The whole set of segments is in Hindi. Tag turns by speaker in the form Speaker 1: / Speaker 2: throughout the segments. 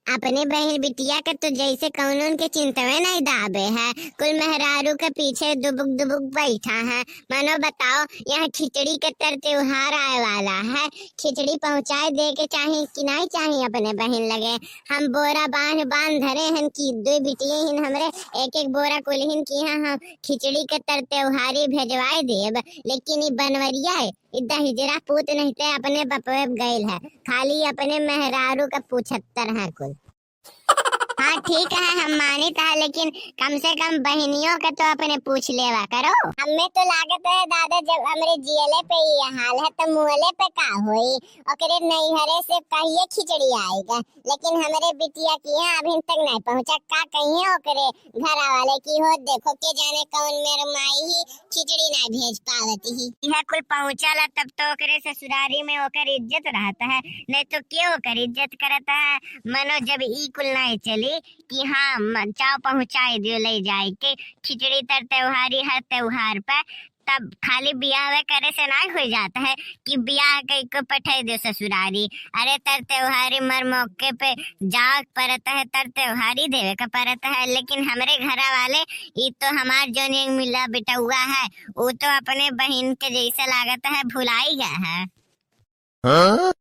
Speaker 1: अपने बहन बिटिया के तो जैसे कौन के चिंतवे नहीं दाबे है। कुल मेहरारू के पीछे दुबुक दुबुक बैठा है। मानो बताओ, यहाँ खिचड़ी के तर त्योहार आए वाला है। खिचड़ी पहुँचाए दे के चाहे कि नहीं चाहे अपने बहन लगे। हम बोरा बांध बांध धरे हन की दो बिटिये हिन हमरे एक एक बोरा कुलहिन की हम खिचड़ी के तर त्योहारी भेजवाए देब। लेकिन ये बनवरिया है इतना हिजरा पूत नहीं ते अपने बपवे गईल है। खाली अपने मेहरारू का पूछत्तर है कुल। हाँ ठीक है, हम मानी था, लेकिन कम से कम बहनियों का तो अपने पूछ लेवा करो। हमें तो लागत है दादा जब हमरे जियले पे ये हाल है तो मुहले पे का होई। ओकरे नैहरे से कहिए खिचड़ी आएगा, लेकिन हमरे बिटिया की यहाँ अभी तक नहीं पहुँचा। का कहिए ओकरे घर वाले की हो देखो के जाने कौन मेरे माई ही खिचड़ी नहीं भेज पावती ही। यह कुल पहुँचाला तब तो ओकरे ससुरारी में ओकर इज्जत रहता है, नहीं तो क्यों ओकर इज्जत करता है। मनो जब ई कुल नहीं चली कि हाँ चाव पहुँचाए दियो ले जाए के खिचड़ी तर त्योहारी हर त्योहार पे, तब खाली ब्याह करे से नहीं हो जाता है कि ब्याह कई को पठाई दो ससुरारी। अरे तर त्योहारी मर मौके पे जा परता है, तर त्योहारी देवे का परता है। लेकिन हमारे घर वाले ये तो हमार जो नहीं मिला बेटा हुआ है वो तो अपने बहन के जैसा लागत है भुलाई गया है। हाँ?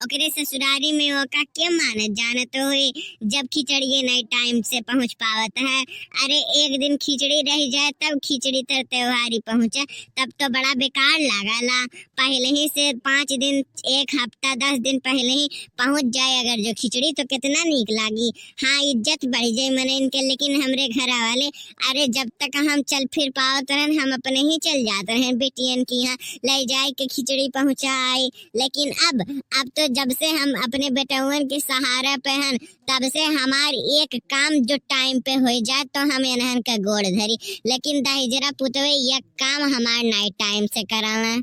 Speaker 1: ओकरे ससुरारी में ओका क्या मानत जानत होई जब खिचड़ी नहीं टाइम से पहुँच पावत है। अरे एक दिन खिचड़ी रह जाए तब खिचड़ी तर त्योहारी पहुँचे तब तो बड़ा बेकार लागला। पहले ही से 5 दिन 1 हफ्ता 10 दिन पहले ही पहुँच जाए अगर जो खिचड़ी तो कितना नीक लागी। हाँ इज्जत बढ़ जाए मने इनके। लेकिन हमरे घर वाले अरे जब तक हम चल फिर पावत रहन हम अपने ही चल जाते हैं बेटियन की यहाँ ले जाए के खिचड़ी पहुँचाए। लेकिन अब तो जब से हम अपने बेटवन के सहारा पे हन तब से हमार एक काम जो टाइम पे हो जाए तो हम इन्हन का गोड़ धरी। लेकिन दहेजरा पुतवे ये काम हमार नाई टाइम से कराना।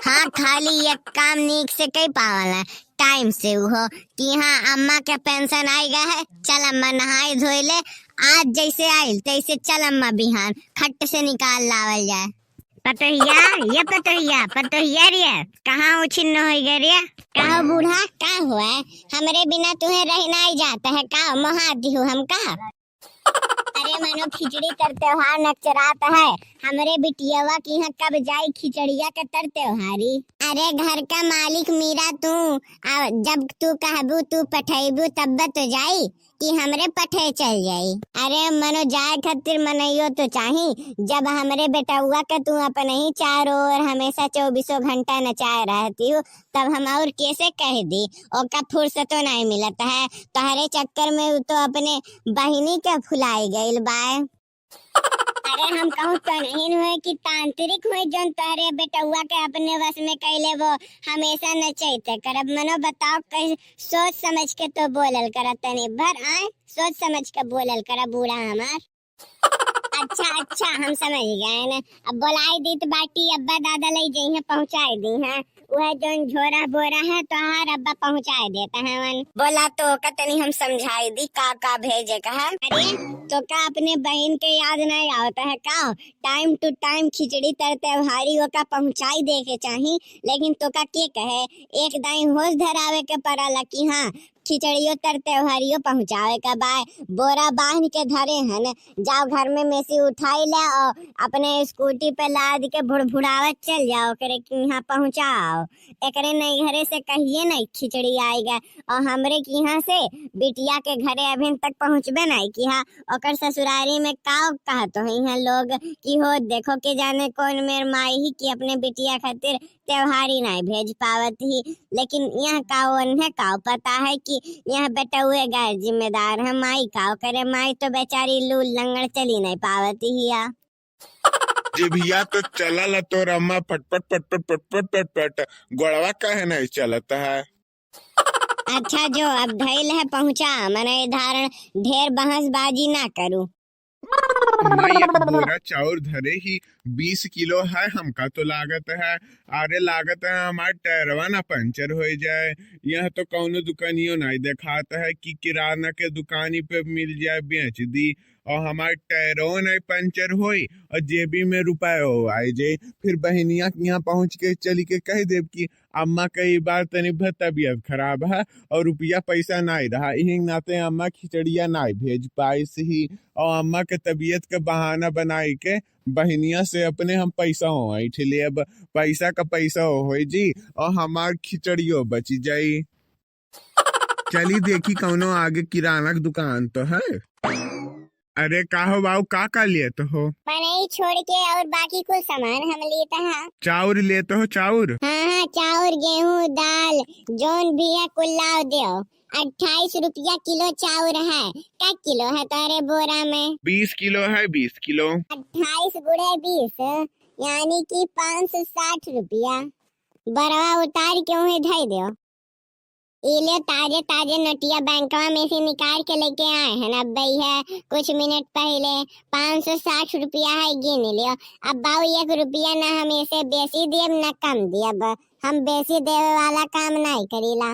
Speaker 1: हाँ खाली ये काम नीक से कई पावाला टाइम से हो कि हाँ अम्मा के पेंशन आई गया है, चल अम्मा नहाई धोई ले, आज जैसे आयल तैसे चल अम्मा बिहान खट से निकाल लावल जाए। पतोहिया ये पतोहिया रिया कहाँ उछिन्न हो गए रिया। कहो बूढ़ा का हुआ है, हमरे बिना तुम्हें रहना ही जाता है का महादी हो हम का। अरे मनो खिचड़ी तर त्योहार नचरात है, हमरे बिटियावा की यहाँ कब जाई खिचड़िया के तर त्योहारी। अरे घर का मालिक मीरा तू जब तू कहबू तू पठेबू तब तो जाई कि हमरे पठे चल जाई। अरे मनो जाए खातिर मनइयो तो चाही, जब हमरे बेटुआ के तू अपने ही चारों ओर हमेशा 24 घंटा नचाए रहती हो तब हम और कैसे कह दी। ओका फुर्सतो नहीं मिलता है, तोहरे चक्कर में तो अपने बहिनी के फुलाई गईल बाय। अरे हम कहूँ तो नहीं हुए कि तांत्रिक हुए जो तारे बेटुआ के अपने वश में कैले वो हमेशा नचैते करब। मनो बताओ कहीं सोच समझ के तो बोलल कर तनी भर आए सोच समझ के बोलल कर बूढ़ा हमार। अच्छा हम समझ गए न। अब बोलाई दी तो बाटी अब्बा दादा ले जाई है पहुँचाए दी है वह जो झोरा बोरा है तो हर अब्बा पहुँचाए देता है वन। बोला तो कतनी हम समझाई दी का भेजे का है। अरे तो का अपने बहन के याद नहीं आता है का टाइम टू टाइम खिचड़ी तर त्योहारी का पहुँचाई दे के चाही। लेकिन तो का के कहे एक दाई होश धरावे के पड़ाला कि हाँ खिचड़ियों तर त्योहारियों पहुँचावे का बाय बोरा बांध के धरे हन जाओ घर में मेसी उठाई ले और अपने स्कूटी पे लाद के भुड़भुड़ावत चल जाओ करे कि यहाँ पहुँचाओ। एकरे नहीं घरे से कहिए नहीं खिचड़ी आएगा और हमरे की यहाँ से बिटिया के घरे अभी तक पहुँचबे नहीं कि हाँ ओकर ससुरारी में का कहत हो यहाँ लोग कि हो देखो के जाने कौन मेर माई ही कि अपने बिटिया खातिर त्योहारी नहीं भेज पावत ही। लेकिन यहाँ का का पता है कि यहाँ बेटा हुए गैर जिम्मेदार है माई का करे माई तो बेचारी लूल लंगड़ चली नहीं पावती ही या।
Speaker 2: जी भैया तो चला ला तो अम्मा पटपट पटपट पटपट पटपट गोड़वा काहे नहीं चलता है।
Speaker 1: अच्छा जो अब धैल है पहुँचा मैंने धारण ढेर बहसबाजी ना करूँ।
Speaker 2: मैं एक बोरा चाउर धरे ही 20 किलो है हमका तो लागत है। अरे लागत है हमार टायरवा ना पंचर हो जाए। यह तो कौनो दुकानियों नहीं दिखाता है कि किराना के दुकानी पे मिल जाए बेच दी और हमार टायरों नहीं पंचर होई और जेबी में रुपए हो आए जे फिर बहनिया के यहाँ पहुँच के चली के कह देव कि अम्मा कई बार तनी भर तबीयत खराब है और रुपया पैसा नहीं रहा, यही नाते अम्मा खिचड़िया नहीं भेज पाई ही। और अम्मा के तबीयत के बहाना बनाई के बहनिया से अपने हम पैसा हो ले, अब पैसा का पैसा हो जी और हमार खिचड़ियो बची जाई। चली देखी कौनो आगे किराना की दुकान तो है। अरे का हो बाबू, का लेते हो?
Speaker 1: मनई छोड़ के और बाकी कुछ सामान हम लेते हैं।
Speaker 2: चाउर लेते हो? चाउर?
Speaker 1: हाँ, चाउर गेहूँ दाल जोन भी है कुल लाओ दियो। 28 रुपया किलो चाउर है। क्या किलो है तारे बोरा में?
Speaker 2: 20 किलो है। 20 किलो
Speaker 1: 28 गुणे 20 यानी कि 560 रुपया। बरवा उतार क्यों है धई दियो। इले ताजे ताजे नटिया बैंकवा में से निकाल के लेके आए हैं ना भैया, कुछ मिनट पहले। 560 रुपया है, गिन लियो। अब बाऊ 1 रुपया ना हम इसे बेसी दियब ना कम दियब, हम बेसी देवे वाला काम नहीं करीला।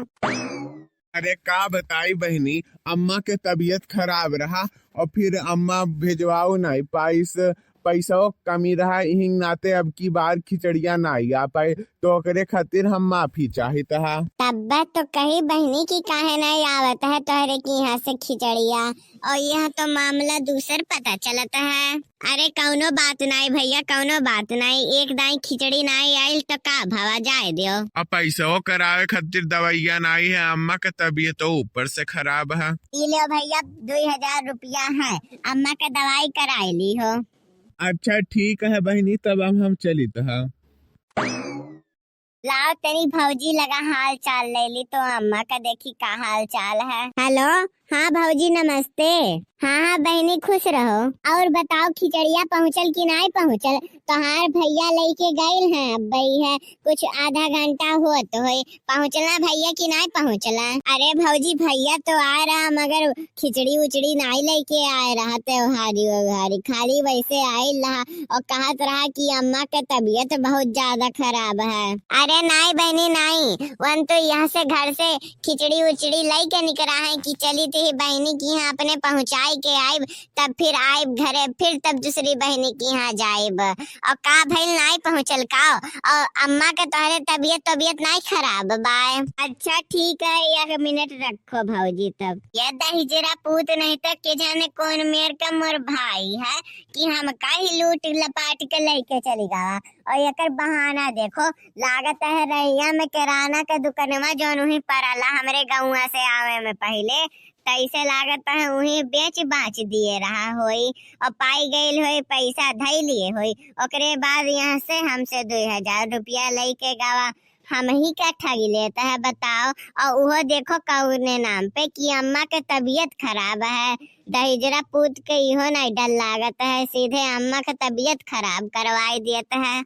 Speaker 2: अरे का बताई बहनी, अम्मा के तबीयत खराब रहा और फिर अम्मा भेजवाओ नहीं पाइस, पैसा कमी रहा, यही नाते अब की बार खिचड़िया नहीं आ पाए, तो ओकरे खातिर हम माफी चाहत हा।
Speaker 1: तब तो कही बहनी की काहे नहीं आवत है तोहरे की यहाँ से खिचड़िया, और यह तो मामला दूसर पता चलता है। अरे कौनो बात नहीं भैया, कौनो बात नहीं, एक दाई खिचड़ी नहीं आई तो का भवा जाए दियो।
Speaker 2: अब पैसा करावे खातिर दवाइया नहीं है, अम्मा का तबीयत तो ऊपर से खराब है।
Speaker 1: ले भैया 2000 रुपया है, अम्मा का दवाई कराई ली हो।
Speaker 2: अच्छा ठीक है बहनी, तब हम चली तो हाँ।
Speaker 1: लाओ तेरी भौजी लगा हाल चाल ले ली तो अम्मा का देखी का हाल चाल है। हेलो, हाँ भौजी नमस्ते। हाँ बहनी खुश रहो। और बताओ खिचड़िया पहुँचल कि नहीं पहुँचल? तोहार भैया लेके गए हैं, अब भाई है कुछ आधा घंटा हो तो है, पहुँचला भैया कि नहीं पहुँचला? अरे भौजी भैया तो आ रहा, मगर खिचड़ी उचड़ी नहीं लेके आए रहा, त्योहारी व्योहारी खाली वैसे आए रहा और कहत रहा कि अम्मा का तबीयत बहुत ज्यादा खराब है। अरे नहीं बहनी नहीं, वन तो यहाँ से घर से खिचड़ी उचड़ी लेके निकला है कि चली थी बहनी की यहाँ अपने पहुँचाई के आइब, तब फिर आइब घरे, फिर तब दूसरी बहनी की यहाँ जाइब। और का भइल नहीं पहुँचल का? और अम्मा के तोहरे तबीयत नहीं खराब बाय? अच्छा ठीक है, 1 मिनट रखो भौजी। तब ये दहिजरा पूत नहीं तक के जाने कौन मेर का मोर भाई है कि हम का ही लूट लपाट के लेके चली गवा। और एकर बहाना देखो, लागत है रैया में किराना का दुकानवा जौन ही पड़ला हमरे गौवा से आवे में पहले, तैसे लागत है उही बेच बाच दिए रहा होई और पाई गईल होई, पैसा धई लिए होई। ओकरे बाद यहाँ से हमसे 2000 रुपया लेके गवा, हम ही का ठगी लेता है बताओ। और वो देखो कौने नाम पे कि अम्मा के तबीयत खराब है। दहिजरा पूत के इहो नहीं डर लागत है, सीधे अम्मा के तबीयत खराब करवाई देता है।